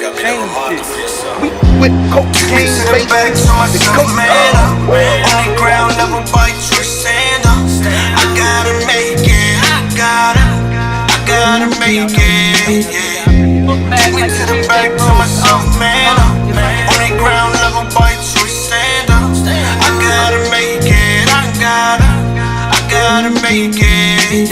cocaine shit. We with cocaine, baby. The cocaine. On the ground level by Trisanda. I gotta make it. I gotta make it. Yeah. Take me to the back to myself, man. On the ground level by Trisanda. I gotta make it. I gotta make it.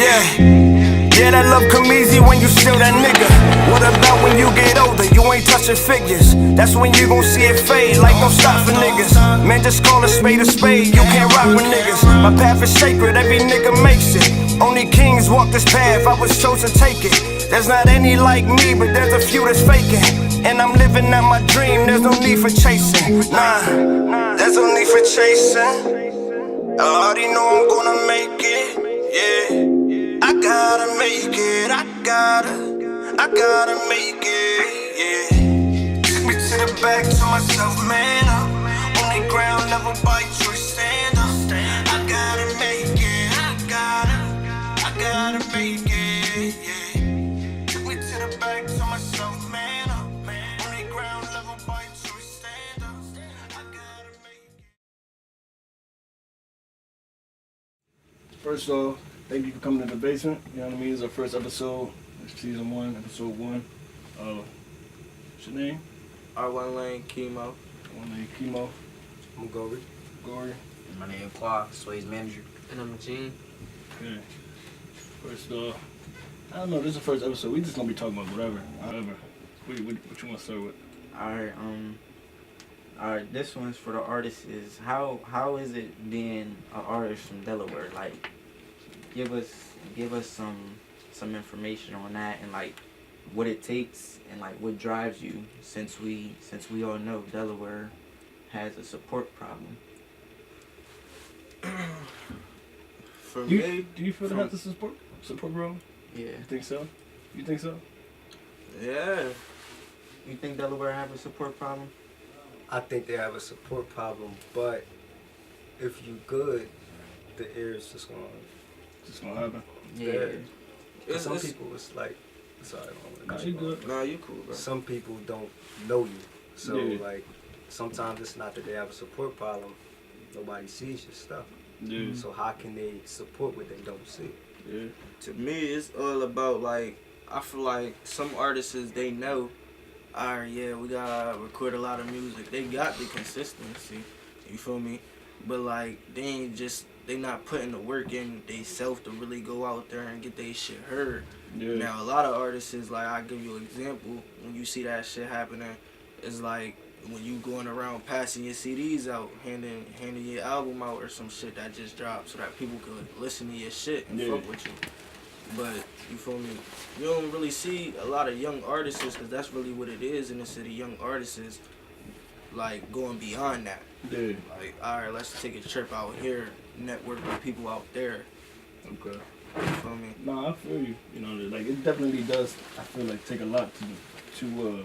Yeah, that love come easy when you still that nigga. What about when you get older, you ain't touching figures? That's when you gon' see it fade, like don't stop for niggas. Man, just call a spade, you can't rock with niggas. My path is sacred, every nigga makes it. Only kings walk this path, I was chosen to take it. There's not any like me, but there's a few that's faking. And I'm living out my dream, there's no need for chasing. Nah, there's no need for chasing. I already know I'm gonna make it, yeah. I gotta make it, I gotta make it, yeah. Took me to the back to myself, man. On the ground level by Trisanda. I gotta make it, I gotta make it, yeah. Took me to the back to myself, man. On the ground level by Trisanda. I gotta make it. First off, thank you for coming to the basement. You know what I mean? It's our first episode. It's season 1, episode 1. What's your name? R1 Lane Chemo. One name Chemo. I'm Gory. Gory. And my name is Qua, Sway's manager. And I'm Gene. Okay. First off, I don't know. This is the first episode. We just gonna be talking about whatever. What you want to start with? Alright, this one's for the artists. Is how is it being an artist from Delaware? Like, give us some information on that, and like what it takes and like what drives you, since we all know Delaware has a support problem. For Do me, you feel that has a support problem? Yeah. You think so? yeah. You think Delaware have a support problem? I think they have a support problem, but if you good, the air is just gonna happen. Yeah. Some people, it's like, sorry, Nah, you good. Nah, you cool, bro. some people don't know you, so Yeah. like sometimes it's not that they have a support problem. Nobody sees your stuff, Yeah. so how can they support what they don't see? Yeah. To me, it's all about, like, I feel like some artists, they know, alright, yeah, we gotta record a lot of music. They got the consistency, you feel me? But, like, they not putting the work in they self to really go out there and get their shit heard. Yeah. Now, a lot of artists is like, I'll give you an example. When you see that shit happening, it's like when you going around passing your CDs out, handing your album out or some shit that just dropped so that people could listen to your shit and fuck with you. But, you feel me? You don't really see a lot of young artists, because that's really what it is in the city. Young artists, like, going beyond that. Yeah. Like, alright, let's take a trip out here, network with people out there. Okay. You feel me? No, I feel you. You know, like it definitely does. I feel like take a lot to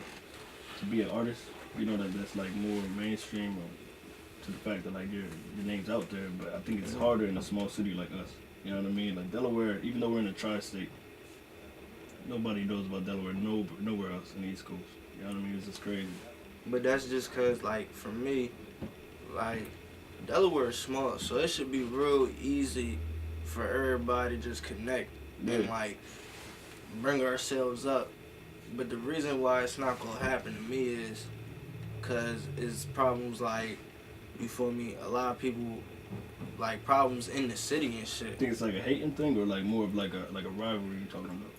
be an artist. You know that's like more mainstream, or to the fact that like your name's out there. But I think it's harder in a small city like us. You know what I mean? Like Delaware, even though we're in a tri-state, nobody knows about Delaware. Nowhere else in the East Coast. You know what I mean? It's just crazy. But that's just cause, like, for me, like, Delaware is small, so it should be real easy for everybody to just connect and, like, bring ourselves up. But the reason why it's not gonna happen to me is cause it's problems like, you feel me, a lot of people, like, problems in the city and shit. You think it's like a hating thing, or like more of like a rivalry you talking about?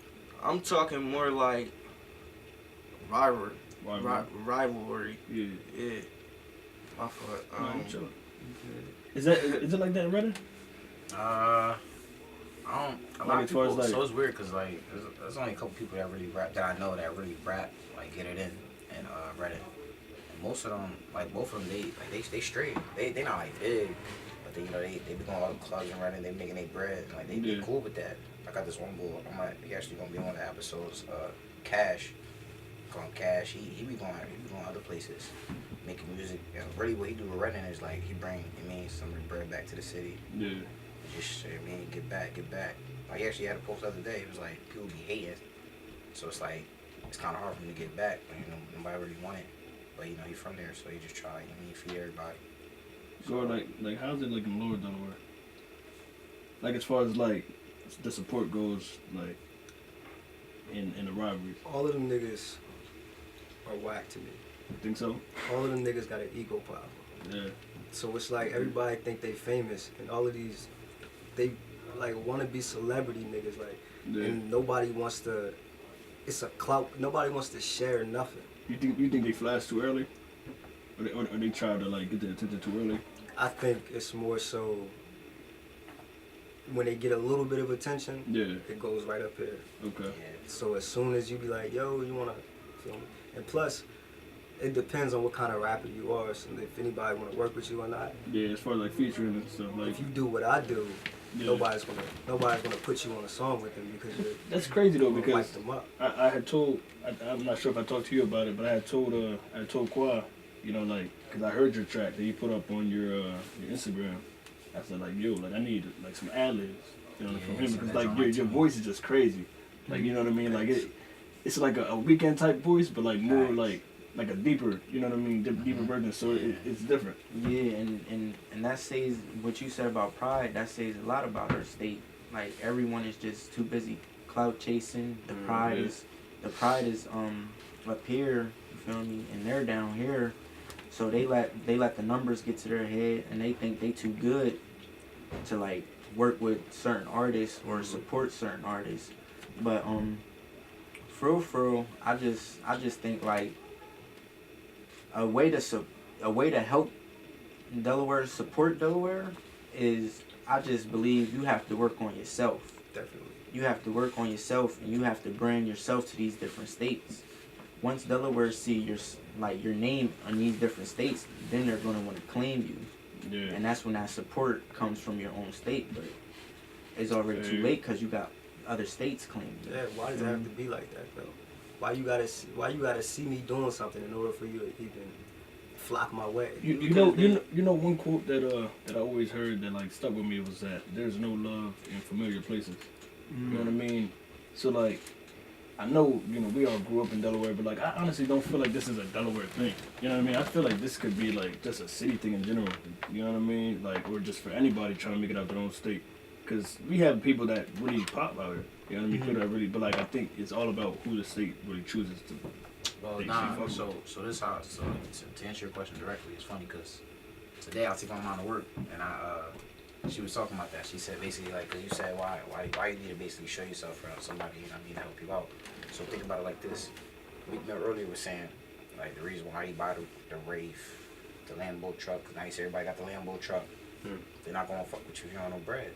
I'm talking more like rivalry. Yeah. Yeah. My fault. I'm sure. Is it like that in Reddit? I don't. A lot Like, of as far as, people. like- So it's weird because like there's only a couple people that really rap that I know that really rap, like get it in and Reddit. And most of them, like both of them, they straight. They not like big, but they they be going all the clubs and Reddit. They making their bread. Like they be cool with that. I got this one boy. He actually gonna be on the episodes. Cash. Call him Cash. He be going other places, making music. And really, what he do with Reddit is like he bring some bread back to the city. Yeah. Just get back. Like he actually had a post the other day. It was like people be hating, so it's like it's kind of hard for him to get back. You know, nobody really want it. But you know, he's from there, so he just try. You know, he feed everybody. So like how's it like in Lower Delaware? Like as far as like the support goes, like in the rivalries. All of them niggas are whack to me. Think so? All of them niggas got an ego problem. Yeah. So it's like everybody think they famous, and all of these, they like want to be celebrity niggas, like, Yeah. and nobody wants to. It's a clout. Nobody wants to share nothing. You think they flash too early, or they try to like get their attention too early? I think it's more so when they get a little bit of attention, Yeah. it goes right up here. Okay. Yeah. So as soon as you be like, yo, you wanna feel me? And plus, it depends on what kind of rapper you are, so if anybody wanna work with you or not. Yeah, as far as like featuring and stuff, like If you do what I do, yeah. nobody's gonna put you on a song with them because you're. That's crazy though, gonna because light them up. I had told, I'm not sure if I talked to you about it, but I had told Qua, you know, like, cause I heard your track that you put up on your Instagram. I said like, yo, like I need like some ad-libs, you know, from him, because like your voice is just crazy, like you know what I mean, like it's like a weekend type voice, but like more like a deeper, you know what I mean, deeper version, so it's different. Yeah, and that says what you said about Pride. That says a lot about our state. Like everyone is just too busy clout chasing. The pride is up here. You feel me? And they're down here. So they let the numbers get to their head, and they think they too good to like work with certain artists or support certain artists. But for real, I just think like a way to help Delaware, support Delaware, is I just believe you have to work on yourself. Definitely. You have to work on yourself, and you have to brand yourself to these different states. Once Delaware see your name on these different states, then they're gonna want to claim you, Yeah. and that's when that support comes from your own state. But it's already too late because you got other states claiming you. Yeah. Why does it have to be like that though? Why you gotta see me doing something in order for you to even flock my way? You know one quote that I always heard that like stuck with me was that there's no love in familiar places. You know what I mean? So like, I know, you know, we all grew up in Delaware, but like I honestly don't feel like this is a Delaware thing. You know what I mean? I feel like this could be like just a city thing in general. You know what I mean? Like, or just for anybody trying to make it out their own state. Cause we have people that really pop out here. You know what I mean? People that really, but like I think it's all about who the state really chooses to. Well, They nah. should fuck So this how. So to answer your question directly, it's funny because today I was taking my mom to work, and she was talking about that. She said basically like, cause you said why you need to basically show yourself around somebody, you know what I mean, to help you out. So think about it like this. We earlier was saying like the reason why you buy the Wraith, the Lambo truck. Cause now you see everybody got the Lambo truck. They're not gonna fuck with you if you don't have no bread.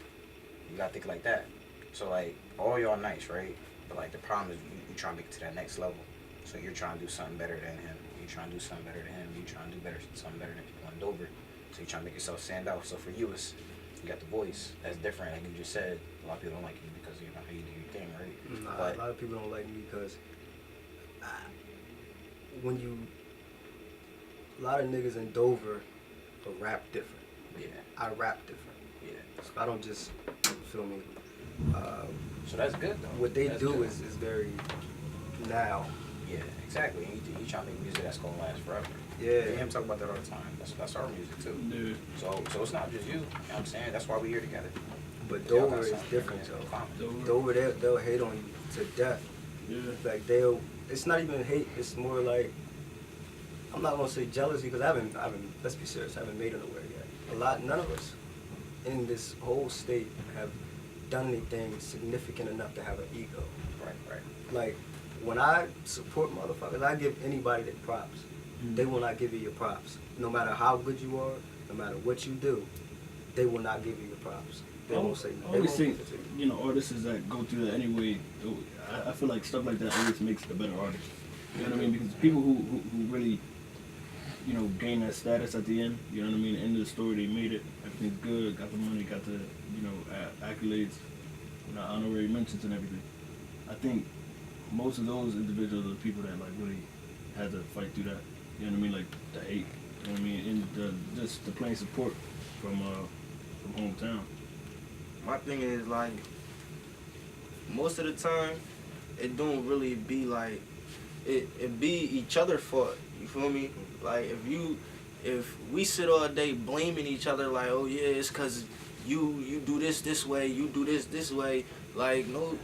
You gotta think like that. So like all y'all nice, right? But like the problem is you trying to make it to that next level. So you're trying to do something better than him. You're trying to do something better than him. You're trying to do something better than people in Dover. So you're trying to make yourself stand out. So for you, you got the voice. That's different. Like you just said, a lot of people don't like you because you know how you do your thing, right? Nah, But a lot of people don't like me because a lot of niggas in Dover rap different. yeah, I rap different. yeah. So I don't just feel me. So that's good though. What they That's do good. is very now. Yeah, exactly. You trying to make music that's gonna last forever. Yeah. Me and him talk about that all the time. That's our music too. Yeah. So it's not just you. You know what I'm saying? That's why we're here together. But Y'all Dover got is something different in though. common. Dover, they'll hate on you to death. Yeah. Like it's not even hate. It's more like, I'm not gonna say jealousy because I haven't. Let's be serious. I haven't made it nowhere yet. None of us in this whole state have done anything significant enough to have an ego. Right. Like when I support motherfuckers, I give anybody their props. They will not give you your props. No matter how good you are, no matter what you do, they will not give you your props. They won't say I no. They always won't think, give it to you. you know, artists that go through that anyway, I feel like stuff like that always makes a better artist. You know what I mean? Because people who really, you know, gain that status at the end, you know what I mean? End of the story, they made it, everything's good, got the money, got the, you know, accolades, you know, honorary mentions and everything. I think most of those individuals are the people that like really had to fight through that. You know what I mean? Like the hate, you know what I mean? And just the plain support from hometown. My thing is like most of the time it don't really be like it be each other fault. You feel me? Like if we sit all day blaming each other, like, oh yeah, it's cause you do this way, you do this way, like, no,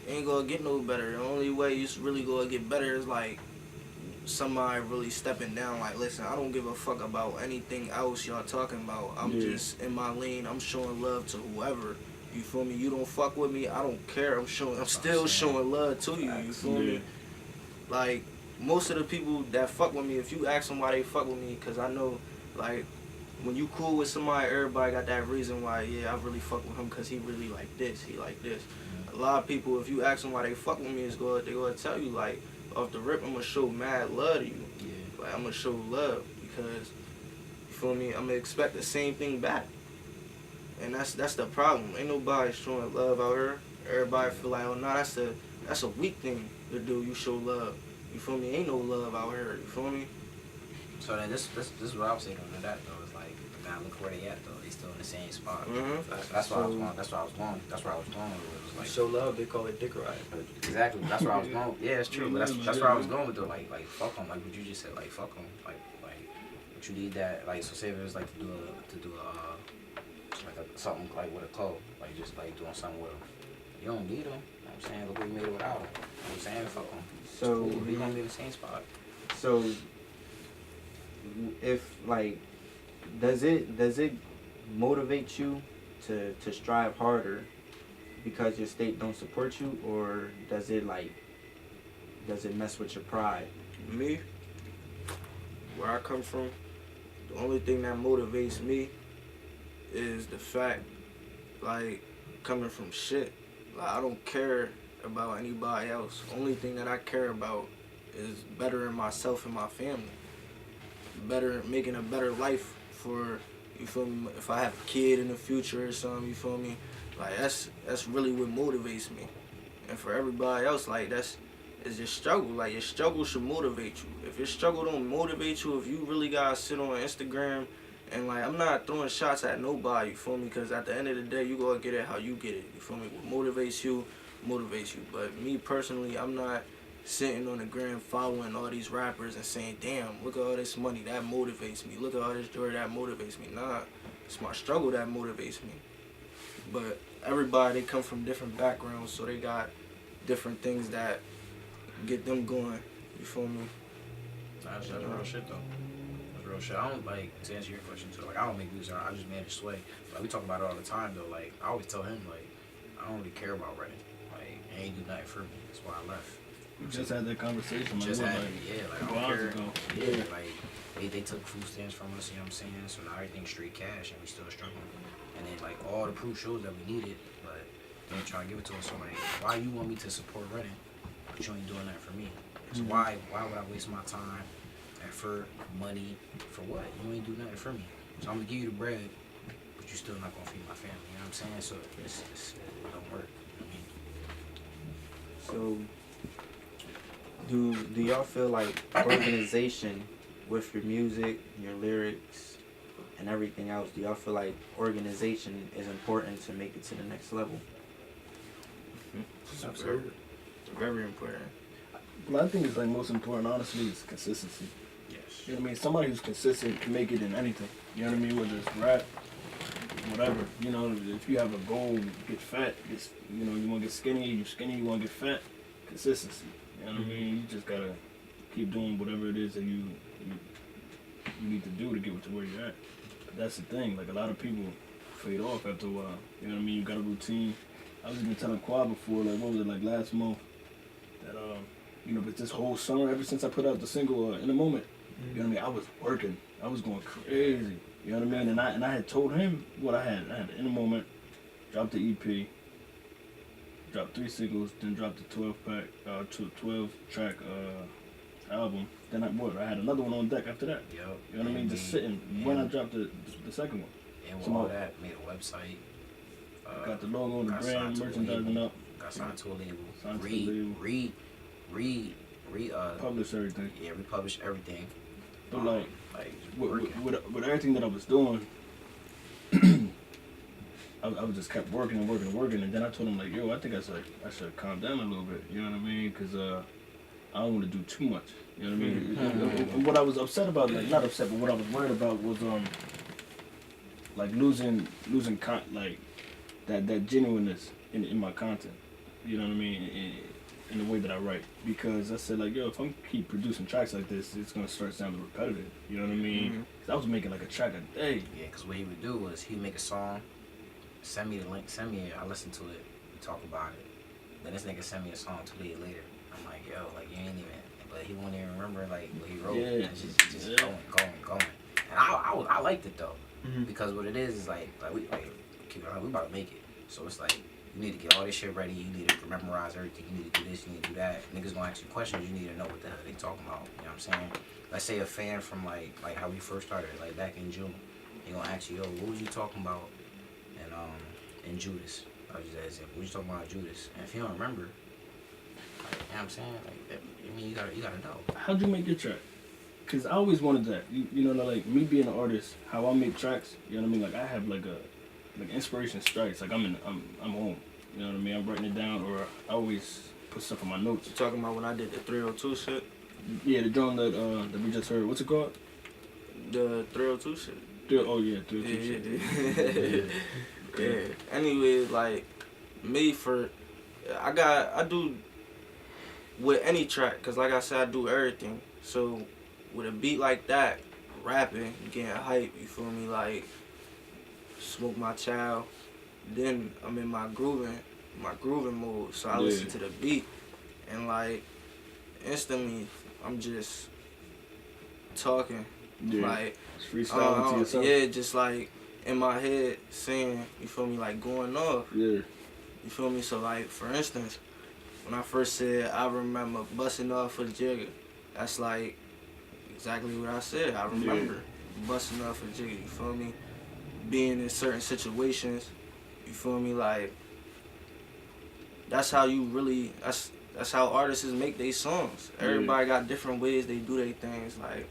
ain't gonna get no better. The only way it's really gonna get better is like somebody really stepping down, like, listen, I don't give a fuck about anything else y'all talking about. I'm just in my lane. I'm showing love to whoever. You feel me? You don't fuck with me, I don't care. I'm still showing love to you. You feel me? Like, most of the people that fuck with me, if you ask them why they fuck with me, cause I know, like, when you cool with somebody, everybody got that reason why, yeah, I really fuck with him cause he really like this, he like this. A lot of people, if you ask them why they fuck with me, they gonna tell you, like, off the rip, I'm gonna show mad love to you. Yeah. Like, I'm gonna show love because, you feel me, I'm gonna expect the same thing back. And that's the problem. Ain't nobody showing love out here. Everybody feel like, oh, nah, that's a weak thing to do. You show love. You feel me? Ain't no love out here. You feel me? So then this is what I was saying on that though. Is like, now look where they at though. They still in the same spot. Mm-hmm. That's where I was going. That's where I was going. That's where I was going with it. Was like, show love, they call it dick ride. Exactly. That's where I was going. Yeah, it's true. But that's where I was going with though. Like fuck them. Like what you just said. Like fuck them. Like what you need that. Like so say if it was like to do something like with a code. Like just like doing something with them. You don't need them. You know what I'm saying? Look what you made it without them. You know what I'm saying? Fuck them. So we gonna be in the same spot. So if like, does it motivate you to strive harder because your state don't support you, or does it mess with your pride? Me, where I come from, the only thing that motivates me is the fact, like, coming from shit. Like, I don't care about anybody else. Only thing that I care about is bettering myself and my family. Making a better life for, you feel me, if I have a kid in the future or something, you feel me? Like, that's really what motivates me. And for everybody else, like, it's your struggle. Like, your struggle should motivate you. If your struggle don't motivate you, if you really gotta sit on Instagram and, like, I'm not throwing shots at nobody, you feel me? Because at the end of the day, you gotta get it how you get it, you feel me? What motivates you. But me personally, I'm not sitting on the gram following all these rappers and saying, damn, look at all this money, that motivates me. Look at all this joy, that motivates me. Nah, it's my struggle that motivates me. But everybody, they come from different backgrounds, so they got different things that get them going. You feel me? That's real shit though. That's real shit. I don't like, to answer your question too, like I don't make music, I just manage Sway. Like we talk about it all the time though, like I always tell him like I don't really care about writing. Like it ain't do nothing for me. That's why I left. We just had that conversation. Like, Just what, had like, it, yeah, like I don't care. ago. Yeah, like they took food stamps from us, you know what I'm saying? So now everything's straight cash and we still struggling. And then like all the proof shows that we needed, but they ain't trying to give it to us. So like, why you want me to support Reddit, but you ain't doing that for me? So why would I waste my time, effort, money for what? You ain't do nothing for me. So I'm gonna give you the bread, but you still not gonna feed my family. You know what I'm saying? So it don't work. I mean, So do y'all feel like organization with your music, your lyrics, and everything else, do y'all feel like organization is important to make it to the next level? Absolutely. Very important. Well, I think it's like most important, honestly, is consistency. yes. You know what I mean? Somebody who's consistent can make it in anything. You know what I mean? Whether it's rap, whatever. You know, if you have a goal, get fat. You know, you want to get skinny. You skinny. You want to get fat. Consistency. You know what I mean? You just gotta keep doing whatever it is that you need to do to get to where you're at. But that's the thing. Like a lot of people fade off after a while. You know what I mean? You got a routine. I was even telling Quad before, like what was it, like last month, that you know, but this whole summer, ever since I put out the single In the Moment, you know what I mean? I was working. I was going crazy. You know what I mean? And I had told him what I had. I had In the Moment, dropped the EP, dropped 3 singles, then dropped the 12-track album. Then I had another one on deck after that. Yep. You know what I mean? Just sitting when I dropped the second one. And with all that, made a website. Got the logo, the brand, merchandising up. Got signed to a label. Signed to a label. Publish everything. Yeah, we published everything. But like working. with everything that I was doing, I was just kept working, and then I told him like, yo, I think I should calm down a little bit. You know what I mean? Because I don't want to do too much. You know what I mean? And what I was upset about, like not upset, but what I was worried about was like losing like that genuineness in my content. You know what I mean? In the way that I write, because I said like, yo, if I'm keep producing tracks like this, it's gonna start sounding repetitive. You know what I mean? 'Cause I was making like a track a day. Yeah, because what he would do was he'd make a song, send me the link, send me it, I listen to it, we talk about it. Then this nigga send me a song 2 days later. I'm like, yo, like you ain't even, but he won't even remember like what he wrote. Yeah. And just going. And I liked it though, because what it is like we keep it on, we about to make it. So it's like, you need to get all this shit ready, you need to memorize everything, you need to do this, you need to do that. Niggas gonna ask you questions, you need to know what the hell they talking about. You know what I'm saying? Let's say a fan from like how we first started, like back in June, he gonna ask you, yo, what was you talking about in Judas? I was just asking, what was you talking about in Judas? And if you don't remember, like, you know what I'm saying? Like, I mean, you gotta know. How'd you make your track? Cause I always wanted that. You know, like me being an artist, how I make tracks. You know what I mean? Like I have like inspiration strikes. Like I'm home. You know what I mean? I'm writing it down, or I always put stuff in my notes. You talking about when I did the 302 shit? Yeah, the drum that we just heard. What's it called? The 302 shit. Oh yeah, 302 shit. Yeah. Anyway, like me I do with any track, cause like I said, I do everything. So with a beat like that, rapping, getting hype, you feel me? Like Smoke My Child. Then I'm in my grooving mode. So I listen to the beat, and like instantly I'm just talking, like freestyling to yourself. Yeah, just like in my head saying, you feel me, like going off. Yeah. You feel me? So like for instance, when I first said I remember busting off for Jigga, that's like exactly what I said. I remember busting off for Jigga. You feel me? Being in certain situations. You feel me? Like that's how you really. That's how artists make their songs. Everybody got different ways they do their things. Like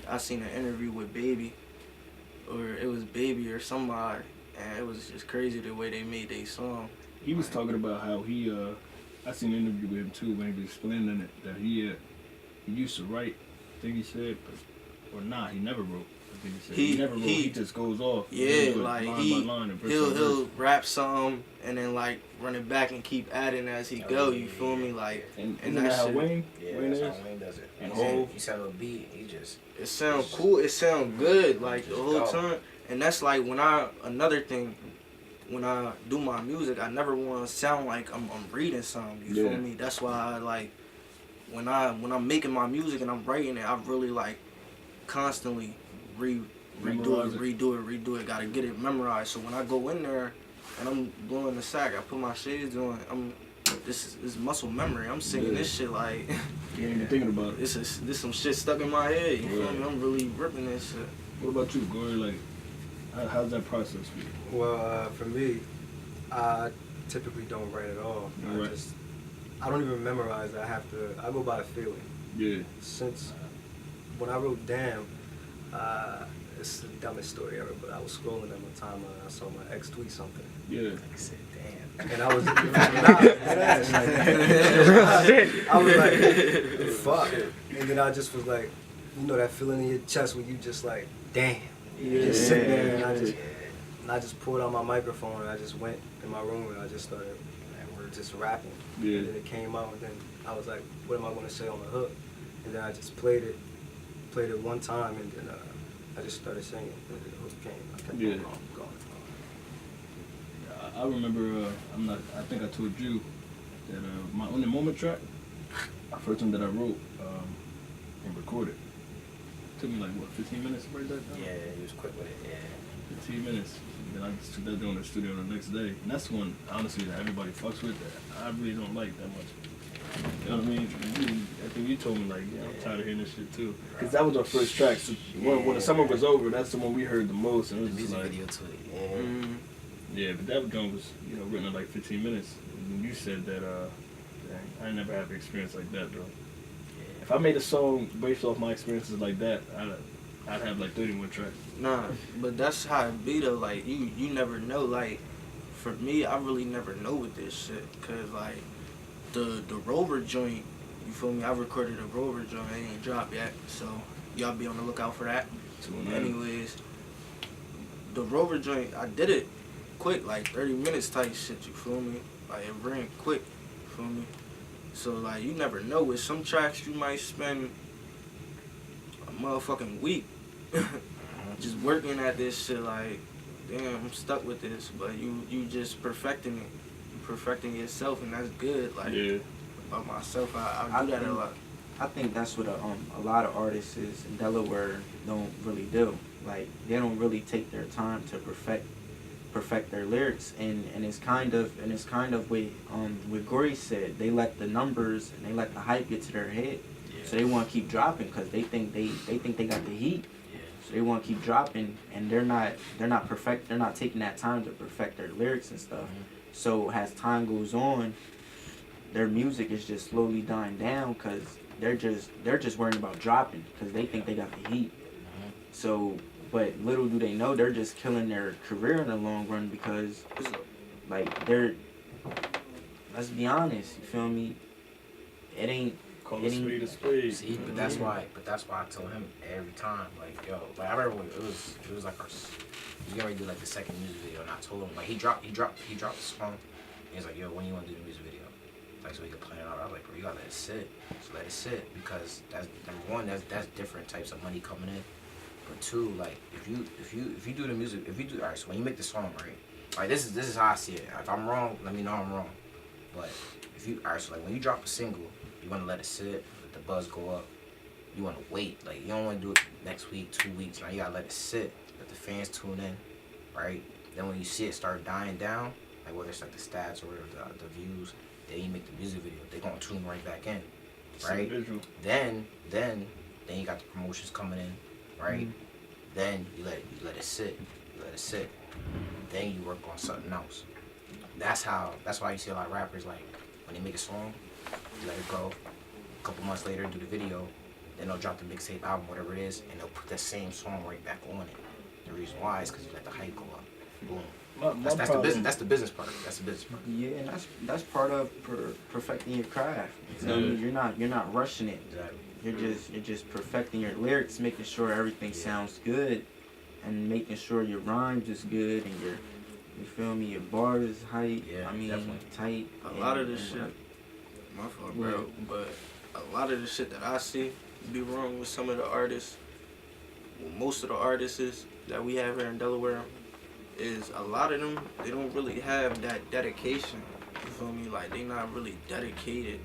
I seen an interview with Baby, or it was Baby or somebody, and it was just crazy the way they made their song. He was talking about how he. I seen an interview with him too when he was explaining it that he used to write. I think he said, or nah, he never wrote. He never wrote. He just goes off. Yeah, like line by line, he'll rap something and then like run it back and keep adding as he go. You feel me? Like and that's how Wayne. Yeah, Wayne that's is. how Wayne does it. And he said a beat. He just. It sound cool. It sound good. Like the whole time. And that's like another thing. When I do my music, I never want to sound like I'm reading something. You feel me? That's why I like when I'm making my music and I'm writing it, I really like constantly redo it. Gotta get it memorized. So when I go in there and I'm blowing the sack, I put my shades on. This is muscle memory. I'm singing this shit like You ain't even thinking about it. This some shit stuck in my head. You feel me? I'm really ripping this shit. What about you, Gory? Like, how's that process for you? Well, for me, I typically don't write at all. I don't even memorize. I go by a feeling. Yeah. Since when I wrote Damn, it's the dumbest story ever, but I was scrolling at one time and I saw my ex tweet something. Yeah. I said, damn. And I was I was like, fuck. And then I just was like, you know that feeling in your chest when you just like, damn. You just sit there and I just pulled out my microphone and I just went in my room and I just started just rapping. Yeah. And then it came out and then I was like, what am I gonna say on the hook? And then I just played it one time and then I just started singing and then the hook came. I kept going. I remember, I think I told you that my On The Moment track, the first one that I wrote and recorded, took me like, 15 minutes to break that down? Yeah, he was quick with it, yeah. 15 minutes. And then I just took that down in the studio the next day. And that's one, honestly, that everybody fucks with that I really don't like that much. You know what I mean? I think you told me, like, I'm tired of hearing this shit too. Because that was our first track. So when the summer was over, that's the one we heard the most. And it was The just music like, video to it, yeah. yeah, but that gun was, written in like 15 minutes. And you said that, I never had an experience like that, though. Yeah. If I made a song based off my experiences like that, I'd have like 31 tracks. Nah, but that's how it be though. Like you never know. Like for me, I really never know with this shit. Cause like the Rover joint, You feel me? I recorded a Rover joint, it ain't dropped yet, so y'all be on the lookout for that. Anyways, the Rover joint, I did it quick, like 30 minutes type shit, you feel me? Like it ran quick, you feel me? So like you never know, with some tracks you might spend a motherfucking week just working at this shit, like, damn, I'm stuck with this, but you just perfecting it. You perfecting yourself, and that's good. Like, about myself, I do that a lot. I think that's what a lot of artists in Delaware don't really do. Like, they don't really take their time to perfect their lyrics, and it's kind of what Gory said. They let the numbers and they let the hype get to their head, so they want to keep dropping because they think they got the heat. So they want to keep dropping, and they're not taking that time to perfect their lyrics and stuff. So as time goes on, their music is just slowly dying down because they're just worrying about dropping because they think they got the heat. So, but little do they know, they're just killing their career in the long run because, like, let's be honest, you feel me? It ain't. Call a spade a spade. See, but that's why I told him every time, like, yo, like I remember when it was like he was gonna do like the second music video, and I told him, like, he dropped the song, and he's like, yo, when you wanna do the music video? Like, so we could plan it out. I was like, bro, you gotta let it sit. Just let it sit, because that's number one, that's different types of money coming in. But two, like, if you do the music, alright, so when you make the song, right? Like, this is how I see it. If I'm wrong, let me know I'm wrong. But alright, so like when you drop a single, you want to let it sit, let the buzz go up. You want to wait. Like, you don't want to do it next week, 2 weeks. Now you got to let it sit, let the fans tune in, right? Then when you see it start dying down, like whether it's like the stats or the views, then you make the music video. They're going to tune right back in, right? Then you got the promotions coming in, right? Then you let it sit. Then you work on something else. That's why you see a lot of rappers, like, when they make a song, let it go. A couple months later, do the video. Then they'll drop the mixtape album, whatever it is, and they'll put that same song right back on it. The reason why is because you let the hype go up. Boom. That's the business. That's the business part. Yeah, and that's part of perfecting your craft. Exactly. You're not rushing it. Exactly. You're just perfecting your lyrics, making sure everything sounds good, and making sure your rhymes is good, and you feel me, your bars is tight. Yeah, I mean, definitely. tight. A lot of this shit. My fault, bro. But a lot of the shit that I see be wrong with some of the artists, well, most of the artists that we have here in Delaware, is a lot of them, they don't really have that dedication. You feel me? Like, they not really dedicated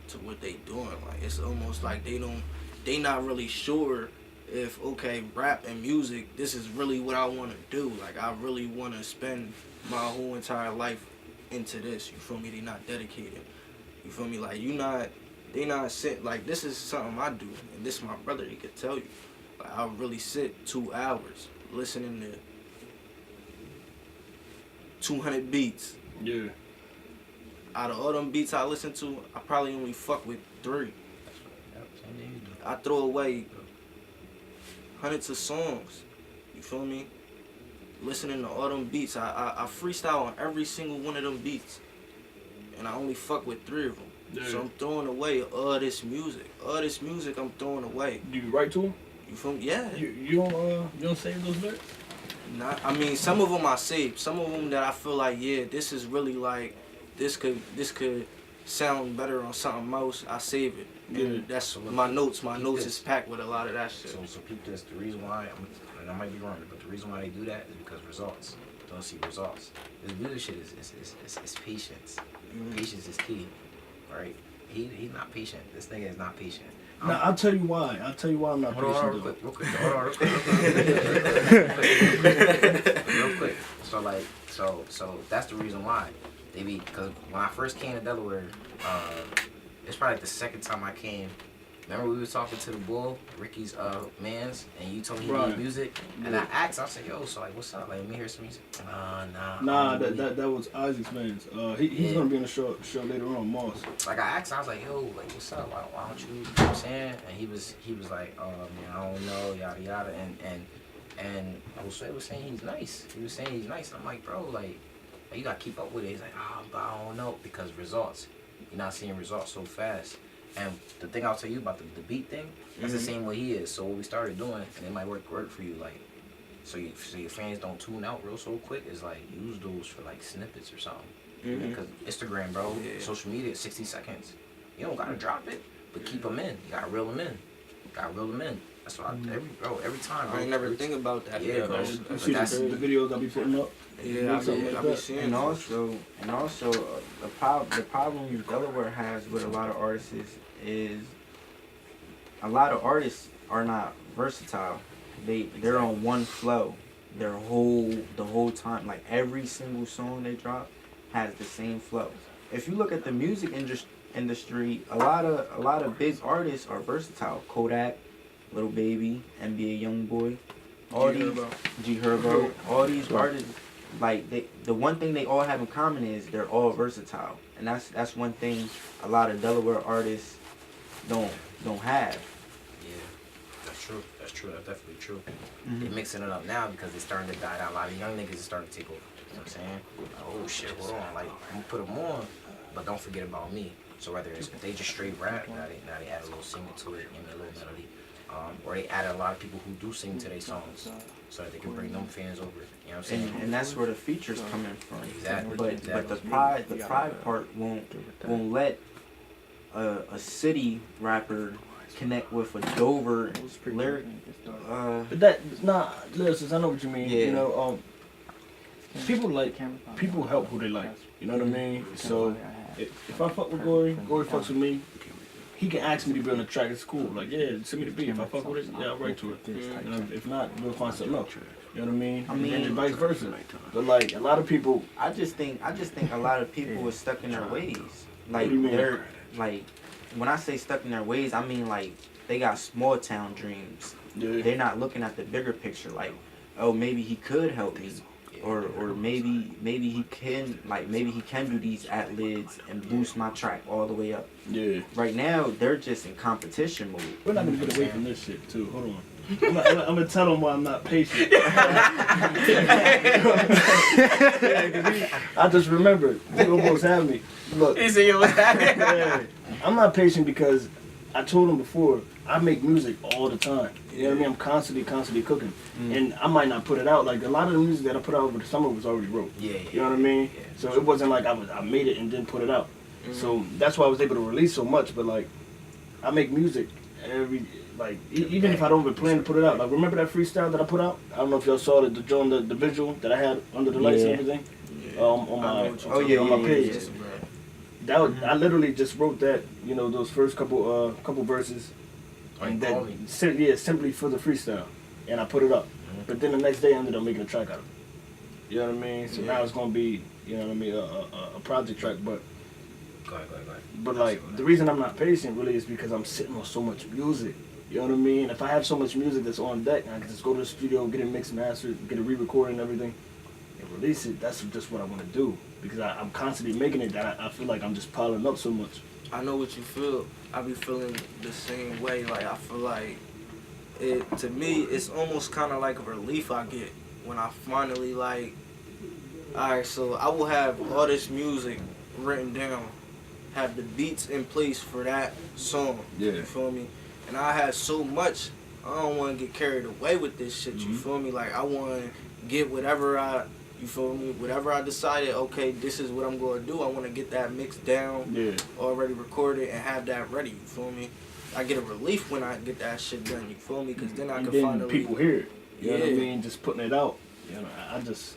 to what they doing. Like, it's almost like they not really sure if, okay, rap and music, this is really what I want to do. Like, I really want to spend my whole entire life into this. You feel me? They not dedicated. You feel me? Like, they not sit, like, this is something I do, and this is my brother, he could tell you. Like, I really sit 2 hours listening to 200 beats. Yeah. Out of all them beats I listen to, I probably only fuck with 3. I throw away hundreds of songs. You feel me? Listening to all them beats, I freestyle on every single one of them beats. And I only fuck with 3 of them. Yeah. So I'm throwing away all this music. All this music I'm throwing away. Do you write to them? You feel me? Yeah. You don't save those lyrics? Nah, I mean, some of them I saved. Some of them that I feel like, yeah, this is really like, this could sound better on something else. I save it. And that's my notes. My notes is packed with a lot of that shit. So people, that's the reason why, and I might be wrong, but the reason why they do that is because results. Don't see results. This music shit is patience. Patience is key, right? He's not patient. This nigga is not patient. Now, I'll tell you why. I'm not patient. Hold on, real quick. Real quick. So that's the reason why. Because when I first came to Delaware, it's probably like the second time I came. Remember we were talking to the bull, Ricky's mans, and you told me he made music, and I asked, I said, yo, so like, what's up? Like, let me hear some music. Nah, that was Isaac's man's. He's gonna be in the show later on, Moss. Like, I asked, I was like, yo, like, what's up? Why don't you know what I'm saying? And he was like, oh man, I don't know, yada yada, and Josue was saying he's nice. He was saying he's nice. And I'm like, bro, like, you gotta keep up with it. He's like, but I don't know, because results. You're not seeing results so fast. And the thing I'll tell you about the beat thing, that's the same way he is. So what we started doing, and it might work for you, like, so your fans don't tune out real so quick, is like use those for like snippets or something. Because Instagram, bro, social media, 60 seconds. You don't gotta drop it, but keep them in. You gotta reel them in. That's what every time. I ain't never think about that. Yeah, bro. You see the videos I be putting up? Yeah, I be seeing And also, the problem Delaware has with a lot of artists is a lot of artists are not versatile. They're on one flow the whole time. Like every single song they drop has the same flow. If you look at the music industry, a lot of big artists are versatile. Kodak, Lil Baby, NBA Youngboy, all these G Herbo, all these artists, like the one thing they all have in common is they're all versatile, and that's one thing a lot of Delaware artists don't have. Yeah, that's true. That's definitely true. They're mixing it up now because they're starting to die down. A lot of young niggas are starting to take over. You know what I'm saying? Like, oh shit, hold on. Like, I'm gonna put them on, but don't forget about me. So whether it's if they just straight rap, now they add a little singing to it, give me a little melody. Or they added a lot of people who do sing to their songs, so that they can bring them fans over. You know what I'm saying? And that's where the features coming from. Exactly. But the pride part won't let a city rapper connect with a Dover lyric. But that lyricists, I know what you mean. Yeah. You know, people help who they like. You know what I mean? So if I fuck with Gory fucks with me. He can ask me to be on the track. It's cool. Like, yeah, send me the beat. If I fuck with it, yeah, I'll write to it. You know, if not, we'll find something else. You know what I mean? And then vice versa. But like a lot of people, I just think a lot of people are stuck in their ways. Like What do you mean? they're like, when I say stuck in their ways, I mean like they got small town dreams. yeah, They're not looking at the bigger picture. Like, oh, maybe he could help me, or maybe he can do these ad-libs and boost my track all the way up. yeah. Right now, they're just in competition mode. We're not gonna get away from this shit too. Hold on. I'm gonna tell them why I'm not patient. I just remembered. You almost had me. Look. He said, yo, what's happening? Yeah. I'm not patient because I told him before, I make music all the time. You know what I mean? I'm constantly cooking. And I might not put it out. Like a lot of the music that I put out over the summer was already wrote. Yeah. You know what I mean? Yeah. So it wasn't like I made it and then put it out. So that's why I was able to release so much. But like, I make music even if I don't even plan to put it out. Like, remember that freestyle that I put out? I don't know if y'all saw the visual that I had under the lights and everything. On my page. That was, I literally just wrote that, you know, those first couple verses, and then simply for the freestyle, and I put it up. But then the next day I ended up making a track out of it. You know what I mean? So now it's gonna be, you know what I mean, a project track. But Go ahead. but like the reason I'm not patient really is because I'm sitting on so much music. You know what I mean? If I have so much music that's on deck, I can just go to the studio, get it mixed, mastered, get it re-recorded and everything, and release it. That's just what I want to do. Because I'm constantly making it that I feel like I'm just piling up so much. I know what you feel. I be feeling the same way. Like, I feel like to me, it's almost kind of like a relief I get when I finally, like, alright, so I will have all this music written down, have the beats in place for that song. Yeah. You feel me? And I have so much, I don't want to get carried away with this shit. You feel me? Like, I want to get whatever I decided, okay, this is what I'm going to do. I want to get that mixed down, already recorded, and have that ready. You feel me? I get a relief when I get that shit done. You feel me? Because then I can finally people hear it. You know what I mean? Just putting it out. You know, I just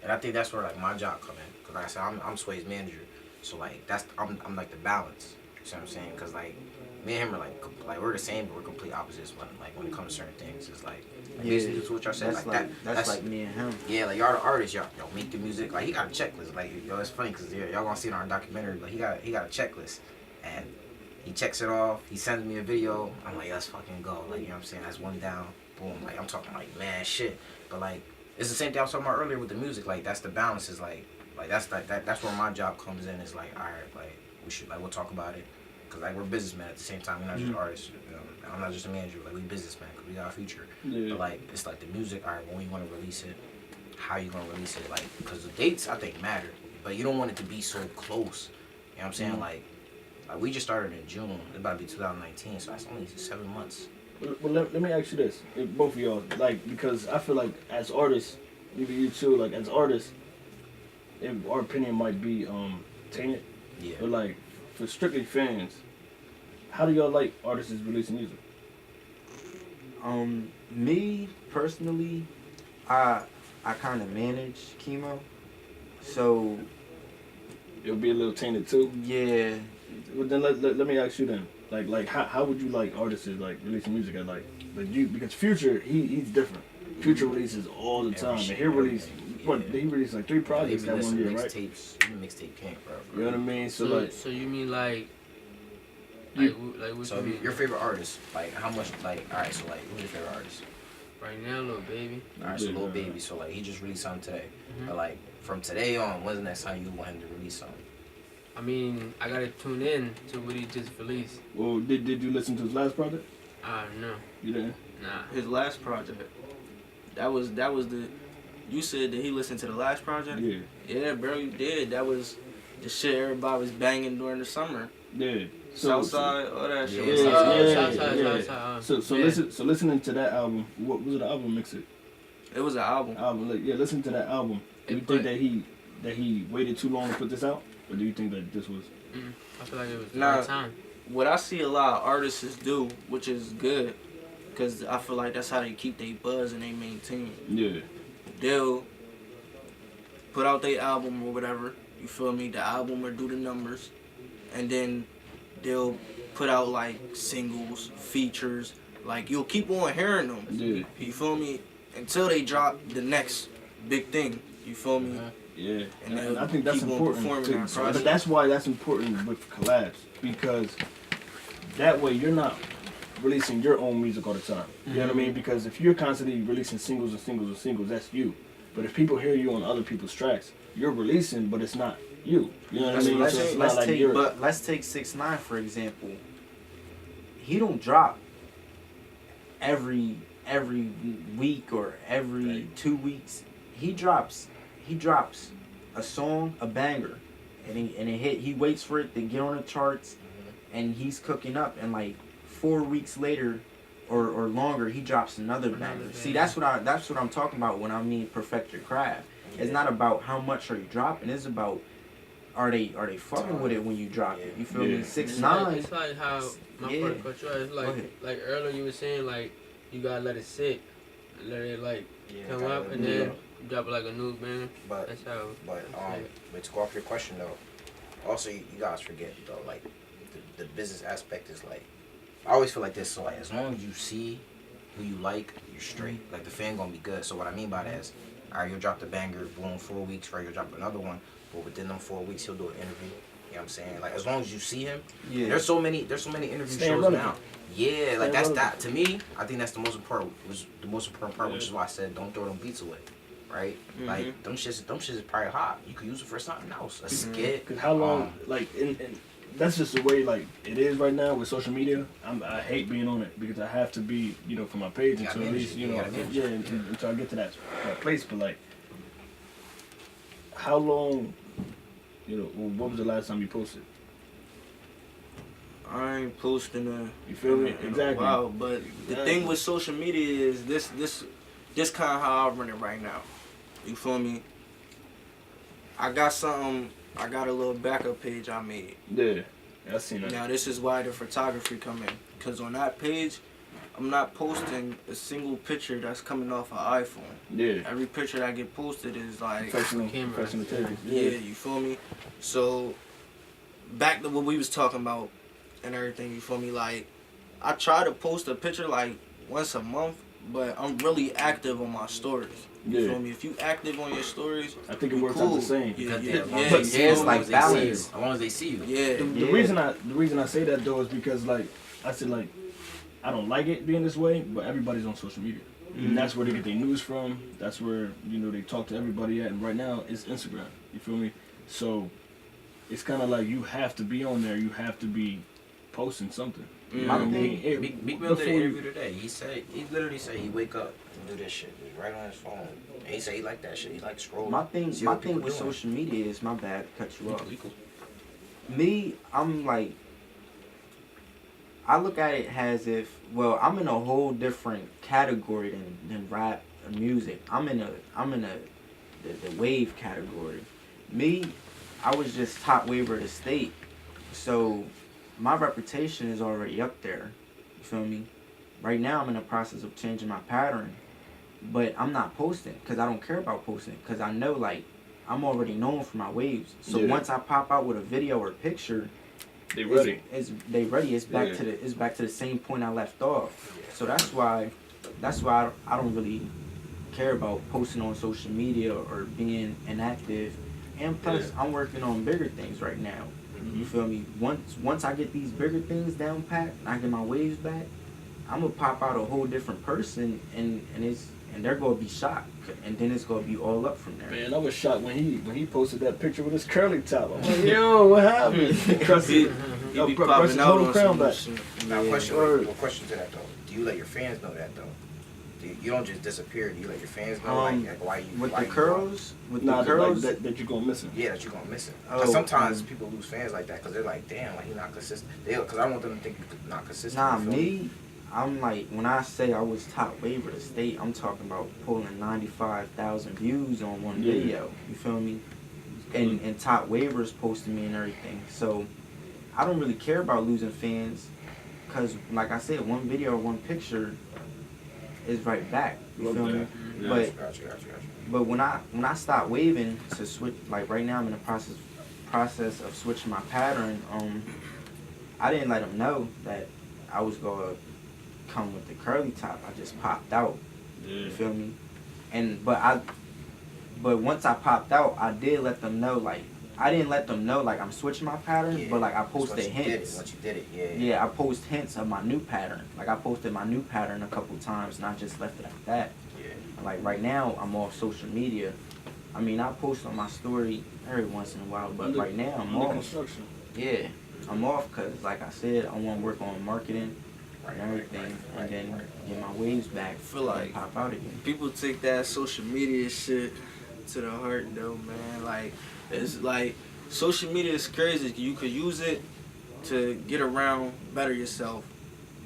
and I think that's where like my job come in. Cause like I said, I'm Sway's manager, so like I'm like the balance. You see what I'm saying? Cause like me and him are like we're the same, but we're complete opposites when it comes to certain things. It's like basically to what y'all said, that's like me and him. Yeah, like y'all the artists, y'all make the music. Like he got a checklist. Like yo, it's funny because y'all gonna see it on our documentary. But he got a checklist, and he checks it off. He sends me a video. I'm like, let's fucking go. Like you know what I'm saying? That's one down. Boom. Like I'm talking like man shit. But like it's the same thing I was talking about earlier with the music. Like that's the balance. Is like that's where my job comes in. Is like all right, like we'll talk about it. Cause like we're businessmen at the same time. We're not just artists. You know, I'm not just a manager. Like we businessmen. Cause we got a future. Yeah. But like it's like the music. All right, when you want to release it, how you gonna release it? Like because the dates I think matter, but you don't want it to be so close. You know what I'm saying? Like we just started in June. It's about to be 2019, so that's only 7 months. Well, let me ask you this, both of y'all, like, because I feel like as artists, even you too, like as artists, our opinion might be tainted. Yeah. But like for strictly fans, how do y'all like artists releasing music? Me personally, I kind of manage chemo, so It'll be a little tainted too. yeah. Well, then let me ask you then, like how would you like artists like releasing music at like you, because Future he's different. Future releases all the time, and he released he released like 3 projects that one year, right? Mixtape king, bro. You know what I mean? So like, so you mean like what So you mean? your favorite artist, like how much, like, all right, so like who's your favorite artist? Right now, Lil Baby. All right, so Lil Baby, so like he just released something today. But like from today on, when's the next time you want him to release something? I mean, I gotta tune in to what he just released. well, did you listen to his last project? No. You didn't? Nah. His last project. That was the. You said that he listened to the last project. Yeah. Yeah, bro, you did. That was the shit everybody was banging during the summer. Yeah. Southside, all that shit. Southside. So listening to that album, what was it? The album mix it? It was an album. Like, yeah, listen to that album. Do you think that he waited too long to put this out, or do you think that this was? I feel like it was the Nah. right time. What I see a lot of artists do, which is good, because I feel like that's how they keep their buzz and they maintain. Yeah. They'll put out their album or whatever, you feel me? The album will do the numbers, and then they'll put out like singles, features, like you'll keep on hearing them. Yeah. You feel me? Until they drop the next big thing. You feel me? Yeah, And and I think that's keep on important performing too. that So, project. but that's why that's important with collabs, because that way you're not releasing your own music all the time. You know what I mean? Because if you're constantly releasing singles and singles and singles, that's you. But if people hear you on other people's tracks, you're releasing, but it's not you. You know what I mean? So it's not like you're. Let's take 6ix9ine for example. He don't drop every week or every 2 weeks. He drops a song, a banger, and he waits for it to get on the charts, and he's cooking up, and like 4 weeks later or longer he drops another banger. See, that's what I'm talking about when I mean perfect your craft. It's not about how much are you dropping, it's about are they fucking with it when you drop it. You feel me? 6ix9ine. It's like how my part cut you out. It's like earlier you were saying like you gotta let it sit, let it like come up, and then drop like a new banger. But That's how. But to go off your question though, also you guys forget though, like the business aspect is like, I always feel like this. So like as long as you see who you like, you're straight. Like the fan gonna be good. So what I mean by that is, alright, you'll drop the banger, boom, 4 weeks, right? You'll drop another one, but within them 4 weeks he'll do an interview. You know what I'm saying? Like as long as you see him, there's so many interview shows now. Yeah, like that's that to me. I think that's the most important part, which is why I said don't throw them beats away, right? Like them shits is probably hot. You could use it for something else, a skit. Cause how long, like, and that's just the way like it is right now with social media. I hate being on it because I have to be, for my page until at least, until I get to that place. But like, how long, what was the last time you posted? I ain't posting You feel me? Exactly. Wow, but the thing with social media is this kind of how I run it right now. You feel me? I got a little backup page I made. Yeah, I seen that. Now this is why the photography come in, because on that page, I'm not posting a single picture that's coming off an iPhone. Yeah. Every picture that get posted is like Professional take. Yeah, you feel me? So back to what we was talking about and everything, you feel me? Like I try to post a picture like once a month, but I'm really active on my stories. You feel me? If you active on your stories, I think it works out the same. It's like balance. As long as they see you. Yeah. The reason I say that though is because like I said, like I don't like it being this way, but everybody's on social media. And that's where they get their news from. That's where, they talk to everybody at. And right now it's Instagram. You feel me? So it's kind of like you have to be on there. You have to be posting something. Meek Mill did an interview today. He literally said he wake up and do this shit. He's right on his phone. And he said he like that shit. He like scrolling. My thing with social media is, my bad to cut you off. Me, I'm like, I look at it as if, well, I'm in a whole different category than rap and music. I'm in the wave category. Me, I was just top waver of the state, so my reputation is already up there. You feel me? Right now, I'm in the process of changing my pattern, but I'm not posting because I don't care about posting because I know like I'm already known for my waves. So once I pop out with a video or picture, they ready. They ready. It's back to the same point I left off. So that's why I don't really care about posting on social media or being inactive. And plus, I'm working on bigger things right now. You feel me? Once I get these bigger things down pat and I get my waves back, I'm gonna pop out a whole different person, and they're gonna be shocked, and then it's gonna be all up from there. Man, I was shocked when he posted that picture with his curly top. I'm like, yo, what happened? He be popping out on some back. shit. Now, question to that though. Do you let your fans know that though? You don't just disappear. Do you let your fans know like why you with why the you curls? With Nah, the curls? like that you're gonna miss it. Yeah, that you're gonna miss it. Oh, Because sometimes people lose fans like that because they're like, damn, like he's not consistent. Because I don't want them to think you're not consistent. Nah, you feel me, I'm like, when I say I was top wave of the state, I'm talking about pulling 95,000 views on one video. You feel me? And top waivers posting me and everything. So I don't really care about losing fans because, like I said, one video or one picture is right back. You feel me? Yeah. But Gotcha. But when I stop waving to switch, like right now I'm in the process of switching my pattern. I didn't let them know that I was gonna come with the curly top. I just popped out. You feel me? But once I popped out, I did let them know. Like I didn't let them know like I'm switching my pattern, but like I posted hints. Once you did it, Yeah, I post hints of my new pattern. Like I posted my new pattern a couple times, and I just left it at that. Like right now, I'm off social media. I mean, I post on my story every once in a while, but right now I'm off. Construction. Yeah, I'm off because, like I said, I want to work on marketing and everything, and then get my waves back. I feel like pop out again. People take that social media shit to the heart, though, man. Like it's like social media is crazy. You could use it to get around, better yourself,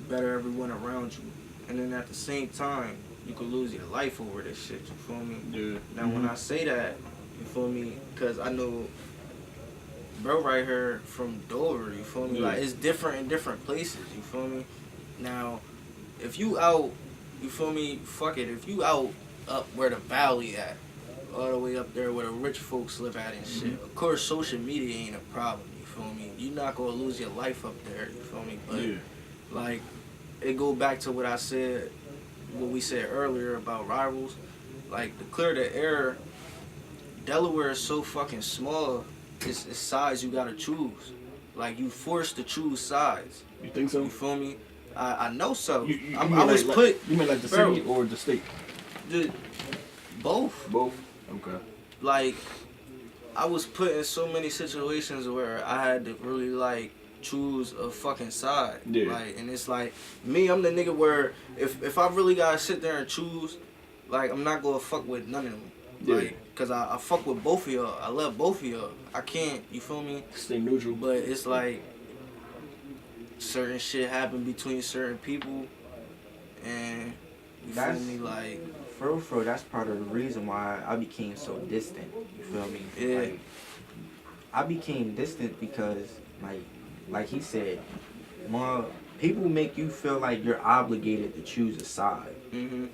better everyone around you, and then at the same time, you could lose your life over this shit, you feel me? Yeah. Now, when I say that, you feel me? Because I know bro right here from Dover, you feel me? Yeah. Like, it's different in different places, you feel me? Now, if you out, you feel me? Fuck it. If you out up where the valley at, all the way up there where the rich folks live at and shit, of course, social media ain't a problem, you feel me? You're not going to lose your life up there, you feel me? But, like, it go back to what I said, what we said earlier about rivals. Like, to clear the air, Delaware is so fucking small, it's sides you gotta choose. Like, you forced to choose sides. You think so? You feel me? I know so. You I mean was like, put... You mean like the bro, city or the state? Both. Both? Okay. Like, I was put in so many situations where I had to really, like, choose a fucking side. Yeah. Like, and it's like, me, I'm the nigga where if I really gotta sit there and choose, like, I'm not gonna fuck with none of them. Yeah. Like, cause I fuck with both of y'all. I love both of y'all. I can't, you feel me? Stay neutral. But it's like, certain shit happen between certain people, and you feel me? Like, For real, that's part of the reason why I became so distant. You feel me? Yeah. Like, I became distant because, like he said, more people make you feel like you're obligated to choose a side. mm-hmm.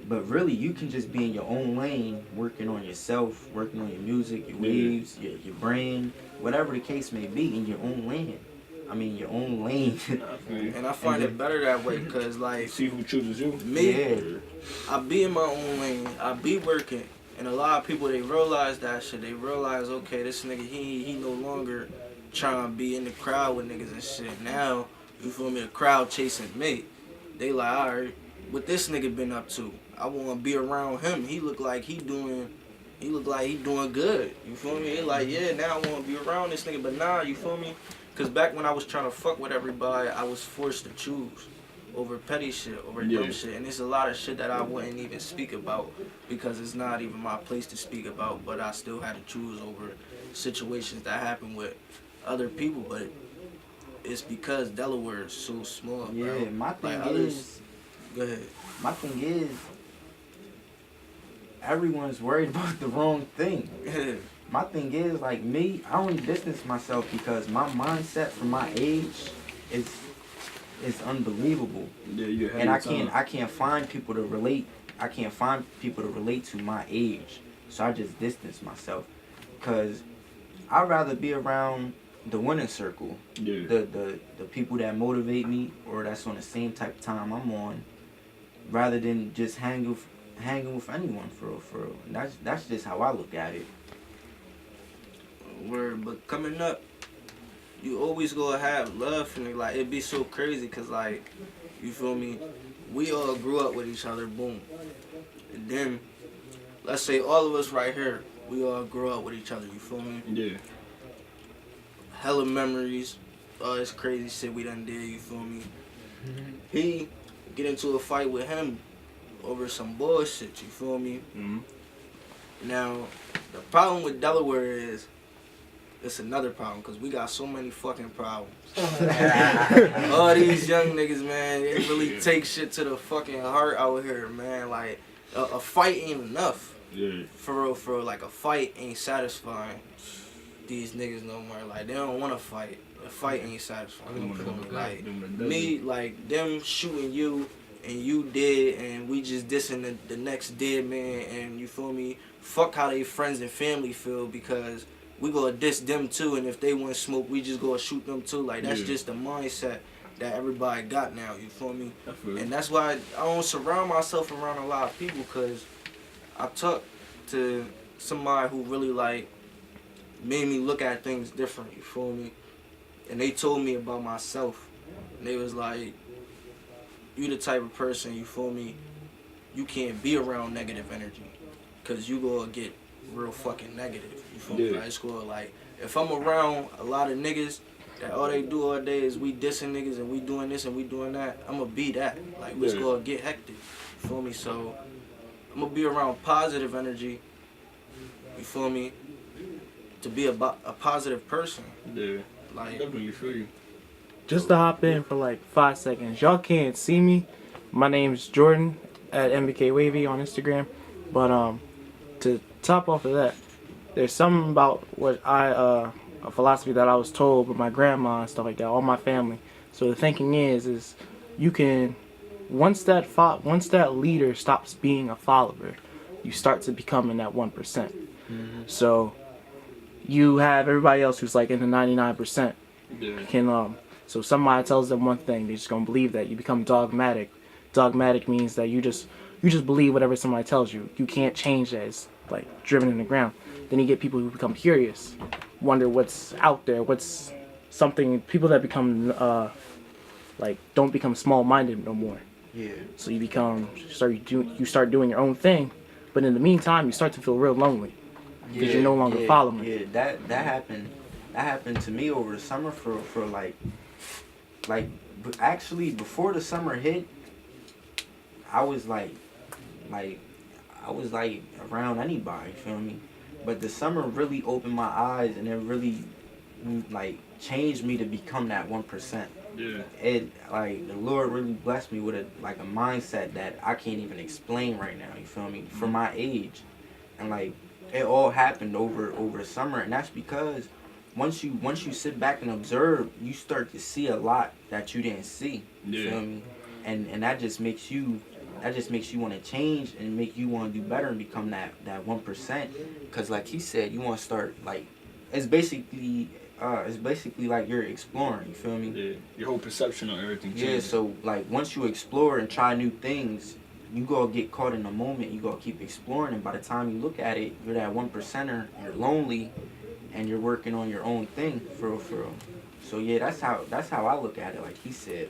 But really, you can just be in your own lane, working on yourself, working on your music, your waves, your brand, whatever the case may be, in your own lane. I mean, your own lane. And I find it better that way, cause like, See who chooses you. me, I be in my own lane, I be working, and a lot of people, they realize that shit. They realize, okay, this nigga, he no longer trying to be in the crowd with niggas and shit. Now, you feel me, the crowd chasing me. They like, alright, what this nigga been up to? I want to be around him. He look like he doing good. You feel me? They like, yeah, now I want to be around this nigga, but nah, you feel me? Cause back when I was trying to fuck with everybody, I was forced to choose over petty shit, over dumb shit. And there's a lot of shit that I wouldn't even speak about because it's not even my place to speak about, but I still had to choose over situations that happened with other people, but it's because Delaware is so small, Yeah, bro. my thing Like, is, Go ahead. my thing is, everyone's worried about the wrong thing. My thing is, like me, I only distance myself because my mindset for my age is unbelievable. Yeah, you're ahead And of time. I can't find people to relate. I can't find people to relate to my age. So I just distance myself. Cause I'd rather be around the winning circle. Yeah. The people that motivate me or that's on the same type of time I'm on, rather than just hanging with anyone for real. And that's just how I look at it. Word, but coming up, you always gonna have love for me. Like, it'd be so crazy, cause like, you feel me? We all grew up with each other, boom. And then, let's say all of us right here, we all grew up with each other, you feel me? Yeah. Hella memories, all this crazy shit we done did, you feel me? He get into a fight with him over some bullshit, you feel me? Mm-hmm. Now, the problem with Delaware is, it's another problem, because we got so many fucking problems. All these young niggas, man, they really take shit to the fucking heart out here, man. Like, a fight ain't enough. Yeah. For real, like, a fight ain't satisfying these niggas no more. Like, they don't want to fight. A fight ain't satisfying. You feel me? Like, me, like, them shooting you, and you dead, and we just dissing the next dead man, and you feel me? Fuck how they friends and family feel, because we gonna diss them too, and if they want smoke, we just gonna shoot them too. Like, that's just the mindset that everybody got now, you feel me? And that's why I don't surround myself around a lot of people, because I talk to somebody who really, like, made me look at things different, you feel me? And they told me about myself. And they was like, you the type of person, you feel me, you can't be around negative energy, because you gonna get real fucking negative. You feel me? Right? It's cool. Like, if I'm around a lot of niggas that all they do all day is we dissing niggas and we doing this and we doing that, I'm gonna be that. Like, it's gonna get hectic. You feel me? So, I'm gonna be around positive energy. You feel me? To be a positive person. Yeah. Like, Definitely feel you. Just to hop in for like 5 seconds. Y'all can't see me. My name's Jourdian at MBK Wavy on Instagram. But to top off of that, there's something about what a philosophy that I was told by my grandma and stuff like that, all my family. So the thinking is you can, once that leader stops being a follower, you start to becoming that 1%. Mm-hmm. So you have everybody else who's like in the 99%. Can so somebody tells them one thing, they're just gonna believe that. You become dogmatic. Dogmatic means that you just believe whatever somebody tells you. You can't change that. It's like driven in the ground. Then you get people who become curious, wonder what's out there, what's something. People that become like don't become small-minded no more. Yeah. So you start doing your own thing, but in the meantime you start to feel real lonely because you're no longer following. Yeah, that happened. That happened to me over the summer for like actually before the summer hit, I was like around anybody, you feel me? But the summer really opened my eyes and it really like changed me to become that 1%. Yeah. It like the Lord really blessed me with a mindset that I can't even explain right now, you feel me? For my age. And like it all happened over the summer, and that's because once you sit back and observe, you start to see a lot that you didn't see. You feel me? And that just makes you want to change and make you want to do better and become that 1%. Because like he said, you want to start like it's basically like you're exploring. You feel me? Yeah. Your whole perception on everything changes. Yeah. So like once you explore and try new things, you gonna get caught in the moment. You gotta keep exploring, and by the time you look at it, you're that 1%er. You're lonely, and you're working on your own thing for real. So yeah, that's how I look at it. Like he said.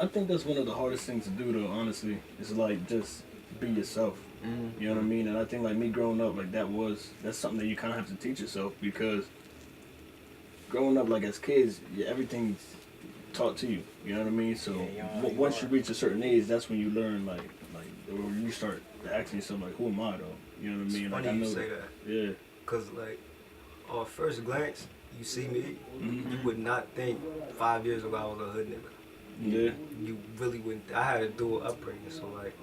I think that's one of the hardest things to do, though. Honestly, is like just be yourself. Mm-hmm. You know what I mean? And I think like me growing up, like that's something that you kind of have to teach yourself, because growing up like as kids, everything's taught to you. You know what I mean? So once you reach a certain age, that's when you learn like or you start asking yourself like, who am I though? You know what I mean? It's Like funny I know you say that. Yeah. Cause like, on first glance, you see me, you would not think 5 years ago I was a hood nigga. Yeah. You really wouldn't. I had a dual upbringing, so like,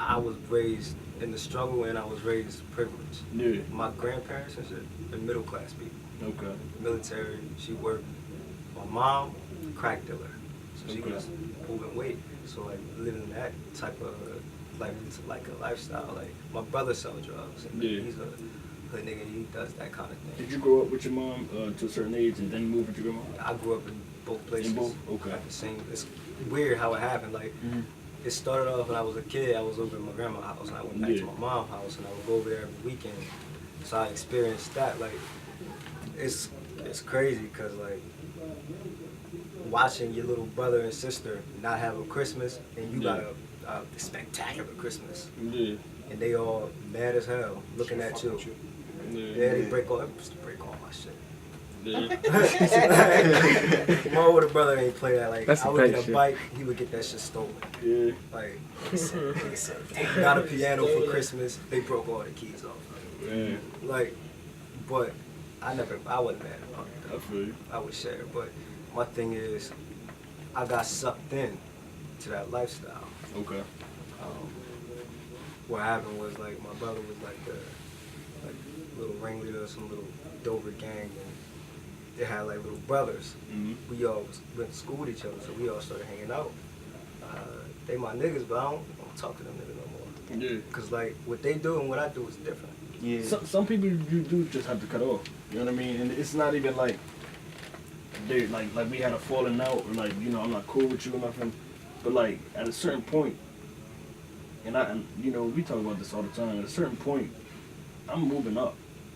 I was raised in the struggle and I was raised privileged. Yeah. My grandparents and shit, they're middle class people. Okay. Military, she worked. My mom, crack dealer, so she Okay. was moving weight. So like living that type of like a lifestyle. Like my brother sells drugs, and Yeah. he's a hood nigga. He does that kind of thing. Did you grow up with your mom to a certain age and then move with your grandma? I grew up in both places. In both? Okay. At the same. It's weird how it happened. Like it started off when I was a kid. I was over at my grandma's house, and I went back to my mom's house, and I would go over there every weekend. So I experienced that. Like it's crazy because like watching your little brother and sister not have a Christmas, and you got a spectacular Christmas, and they all mad as hell looking at you. Yeah, they break all my shit. My older brother ain't play that. Like That's I would get a shit. bike, he would get that shit stolen. Yeah. Like he said, got a piano for Christmas, they broke all the keys off. Yeah. Like, but I wasn't mad about it. I feel you. I would share, but my thing is, I got sucked in to that lifestyle. Okay. What happened was like my brother was like the little ringleader of some little Dover gang, and they had like little brothers. We all went to school with each other, so we all started hanging out. They my niggas, but I don't talk to them niggas no more. Yeah. Cause like what they do and what I do is different. Yeah. Some people you do just have to cut off. You know what I mean? And it's not even like they like we had a falling out or like, you know, I'm not cool with you or nothing. But like at a certain point, and you know, we talk about this all the time, at a certain point I'm moving up.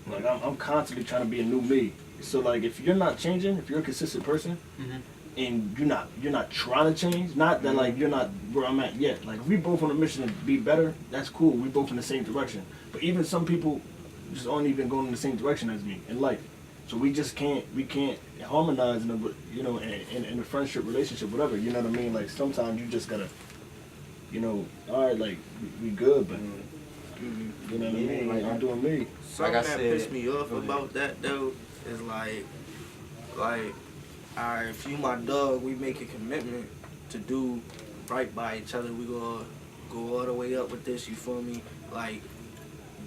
Like I'm constantly trying to be a new me. So like if you're not changing, if you're a consistent person and you're not trying to change, not that like you're not where I'm at yet. Like if we both on a mission to be better, that's cool. We both in the same direction. But even some people just aren't even going in the same direction as me in life. So we can't harmonize in a, you know, in a friendship, relationship, whatever. You know what I mean? Like sometimes you just gotta, you know, all right, like we good, but you know what I mean? Like I'm doing me. Something Like I that said, pissed me off about that though is like, alright, if you my dog, we make a commitment to do right by each other. We gonna go all the way up with this. You feel me? Like,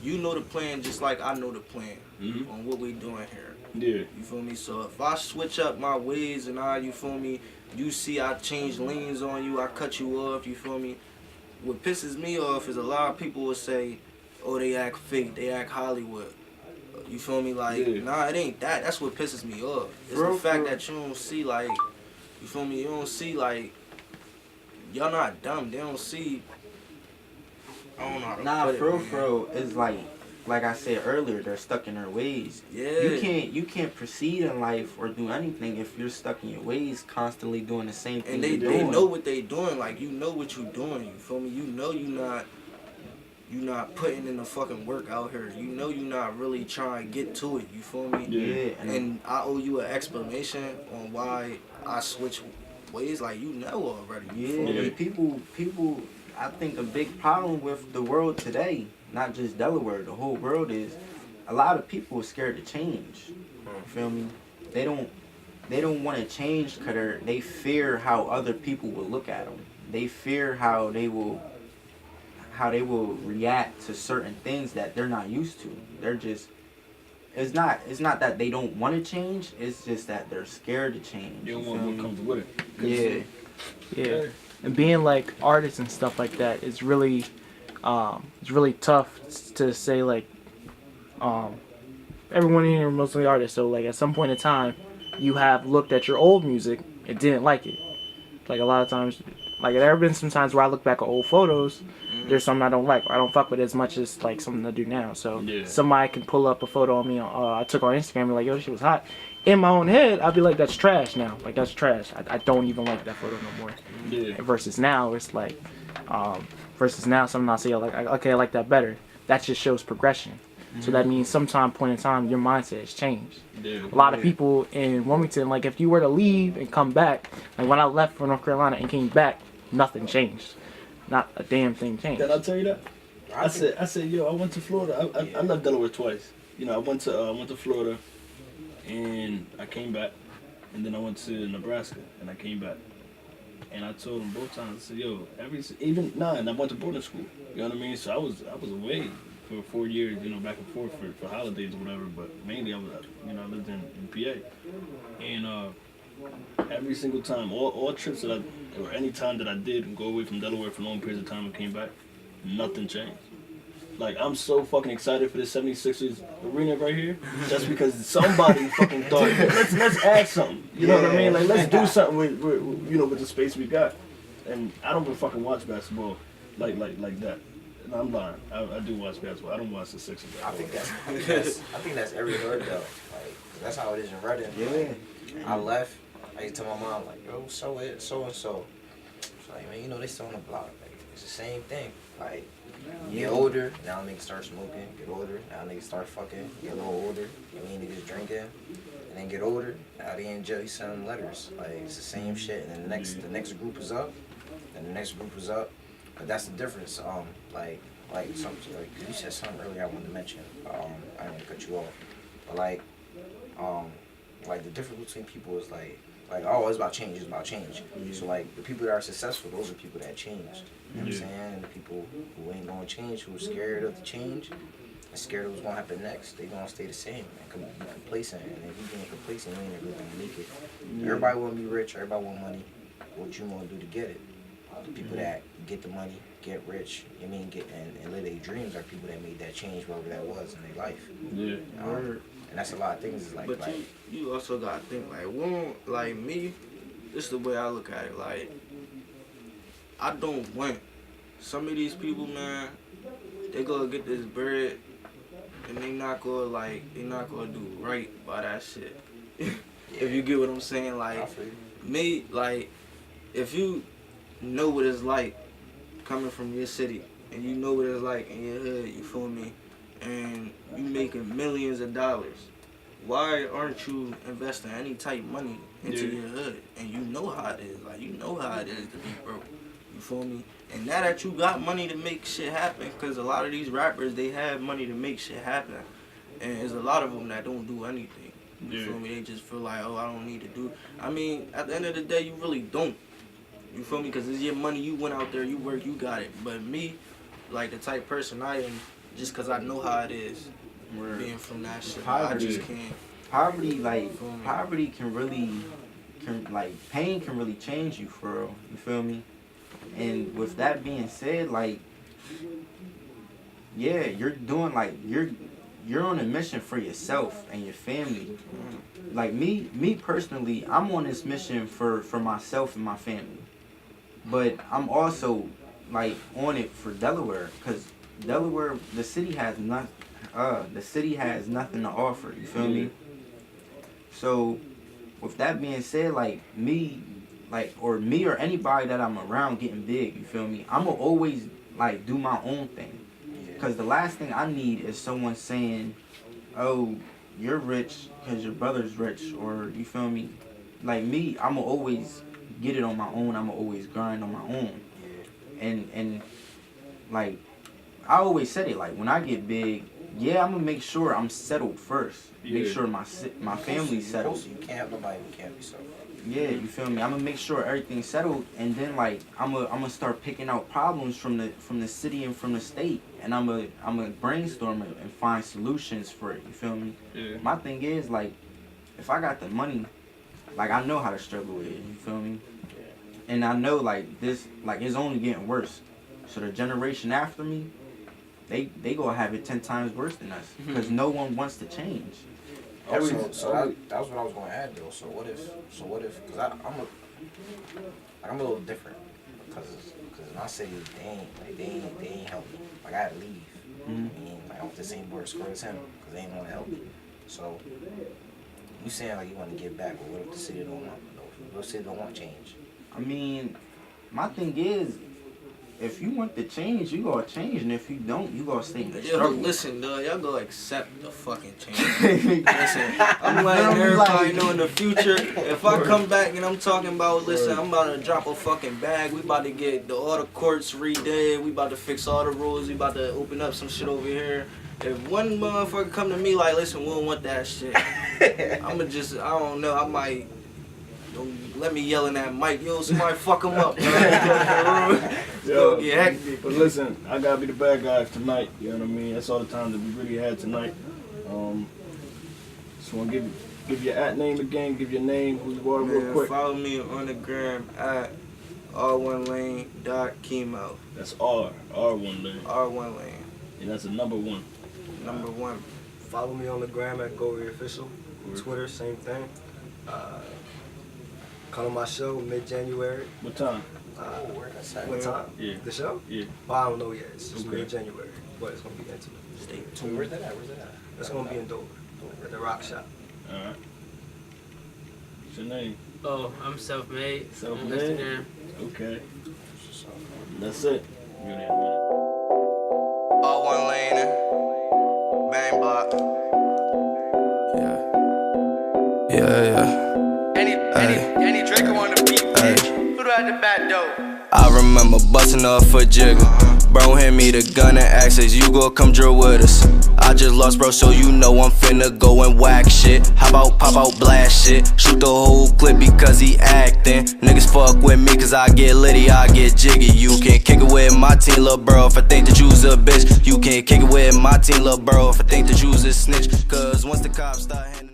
you know the plan just like I know the plan on what we doing here. Yeah. You feel me? So if I switch up my ways and you feel me, you see I change lanes on you, I cut you off, you feel me? What pisses me off is a lot of people will say, oh, they act fake, they act Hollywood. You feel me? Like, nah, it ain't that. That's what pisses me off. It's the fact that you don't see, like, you feel me? You don't see, like, y'all not dumb. They don't see, I don't know how to put it, man. for real, it's like I said earlier, they're stuck in their ways. Yeah. You can't proceed in life or do anything if you're stuck in your ways, constantly doing the same thing. And they know what they doing. Like, you know what you doing. You feel me? You know you not putting in the fucking work out here. You know you not really trying to get to it. You feel me? Yeah. And I owe you an explanation on why I switch ways. Like, you know already. You feel me? People. I think a big problem with the world today, not just Delaware, the whole world is a lot of people are scared to change. You feel me? They don't want to change because they fear how other people will look at them. They fear how they will react to certain things that they're not used to. They're just it's not that they don't want to change. It's just that they're scared to change. You don't want what comes with Yeah. it. Yeah. And being like artists and stuff like that is really tough to say. Like, everyone in here are mostly artists, so like at some point in time, you have looked at your old music and didn't like it. Like a lot of times, like there have been some times where I look back at old photos, there's something I don't like, or I don't fuck with as much as like something I do now. So somebody can pull up a photo of me I took on Instagram and be like, yo, she was hot. In my own head, I'd be like, that's trash now. Like, that's trash. I don't even like that photo no more. Yeah. Versus now, it's like, something I say, like, okay, I like that better. That just shows progression. So that means sometime point in time, your mindset has changed. A lot of people in Wilmington, like, if you were to leave and come back, like when I left for North Carolina and came back, nothing changed. Not a damn thing changed. Did I tell you that? I said, yo, I went to Florida. I left Delaware twice. You know, I went to Florida. and I came back, and then I went to Nebraska, and I came back. And I told them both times, I said, yo, and I went to boarding school. You know what I mean? So I was away for 4 years, you know, back and forth for holidays or whatever. But mainly I lived in PA. And every single time, all trips or any time that I did go away from Delaware for long periods of time and came back, nothing changed. Like, I'm so fucking excited for the 76ers arena right here, just because somebody fucking thought, let's add something. You know what I mean? Like, let's do something with the space we got. And I don't even fucking watch basketball like that. And I'm lying. I do watch basketball. I don't watch the Sixers. I think that's every hood though. Like, that's how it is in Reddit. Yeah. I left. I used to tell my mom, like, yo, so and so. So like, man, you know, they still on the block. Like, it's the same thing. Like, get older, now niggas start smoking. Get older, now niggas start fucking. Get a little older, you mean niggas drinking. And then get older, now they in jail, you send them letters. Like, it's the same shit. And then the next group is up. And the next group is up. But that's the difference. Like you said something earlier I wanted to mention. I didn't want to cut you off. But like the difference between people is like, oh, it's about change, it's about change. So like the people that are successful, those are people that changed. You know what I'm saying? And the people who ain't gonna change, who are scared of the change, and scared of what's gonna happen next, they gonna stay the same and be complacent. And if you being complacent, you ain't never gonna make it. Everybody wanna be rich, everybody want money. What you wanna do to get it? The people that get the money, get rich, you mean, and live their dreams are people that made that change, whatever that was in their life. Yeah. And that's a lot of things. Is like, but you also gotta think like me. This is the way I look at it. Like, I don't want some of these people, man. They gonna get this bread, and they not gonna do right by that shit. If you get what I'm saying, like me, like if you know what it's like coming from your city, and you know what it's like in your hood, you feel me? And you making millions of dollars. Why aren't you investing any type of money into your hood? And you know how it is. Like, you know how it is to be broke. You feel me? And now that you got money to make shit happen, because a lot of these rappers, they have money to make shit happen. And there's a lot of them that don't do anything. You feel me? They just feel like, oh, I don't need to do. I mean, at the end of the day, you really don't. You feel me? Because it's your money. You went out there, you work, you got it. But me, like the type person I am, just because I know how it is, being from that shit, Poverty. I just can't. Poverty pain can really change you for real. You feel me? And with that being said, like, yeah, you're doing like you're on a mission for yourself and your family. Like me personally, I'm on this mission for myself and my family. But I'm also like on it for Delaware, because Delaware, the city has nothing to offer. You feel me? So, with that being said, like me or anybody that I'm around getting big, you feel me? I'ma always like do my own thing, because the last thing I need is someone saying, "Oh, you're rich because your brother's rich," or you feel me? Like me, I'ma always get it on my own. I'ma always grind on my own, and like I always said it, like when I get big, yeah, I'm gonna make sure I'm settled first. Make sure my family's settled. You can't have nobody who can't be settled. Yeah, you feel me? I'm gonna make sure everything's settled, and then like I'm gonna start picking out problems from the city and from the state, and I'm gonna brainstorm it and find solutions for it. You feel me? Yeah. My thing is, like, if I got the money, like I know how to struggle with it. You feel me? And I know like this, like it's only getting worse. So the generation after me, they gonna have it 10 times worse than us, because no one wants to change. That was what I was going to add though. So what if? Because I'm a little different, because in my city they ain't help me. Like I had to leave. I mean, like I went to the same board school as him because they ain't want to help me. So you saying like you want to get back, but what if the city don't want? What if the city don't want change? I mean, my thing is, if you want to change, you gotta change, and if you don't, you gotta stay in the struggle. Listen, dog, y'all gonna accept the fucking change. Listen, I'm letting everybody know in the future, if I come back and I'm talking about, listen, I'm about to drop a fucking bag, we about to get all the courts redid, we about to fix all the rules, we about to open up some shit over here. if one motherfucker come to me like, listen, we don't want that shit, I'ma just, I don't know, I might, don't let me yell in that mic, yo, somebody fuck him up, yo. It's gonna get hectic. But listen, I gotta be the bad guy tonight, you know what I mean? That's all the time that we really had tonight. Just wanna give your @ again, give your name, who you are real quick. Follow me on the gram at r1lane.chemo. That's R1 lane. R1 lane. And that's a number 1. Number 1. Follow me on the gram at GoReOfficial. Twitter, same thing. Come to my show mid-January. What time? What time? Yeah. The show? Yeah. Well, I don't know yet. It's just Okay. mid-January, but it's gonna be intimate. Stay tuned. Where's that at? It's gonna be in Dover, at the Rock Shop. Alright. What's your name? Oh, I'm self-made. On Self-made? Instagram. Okay. That's it. R1 lane. Bang block. Yeah. Any Draco on the beat, bitch. Who do I the back door? I remember busting off a jigger. Bro hand me the gun and asked us, you gon' come drill with us. I just lost, bro, so you know I'm finna go and whack shit. How about pop out, blast shit? Shoot the whole clip because he acting. Niggas fuck with me cause I get litty, I get jiggy. You can't kick it with my team, lil' bro, if I think that you's a bitch. You can't kick it with my team, lil' bro, if I think that you's a snitch. Cause once the cops start handing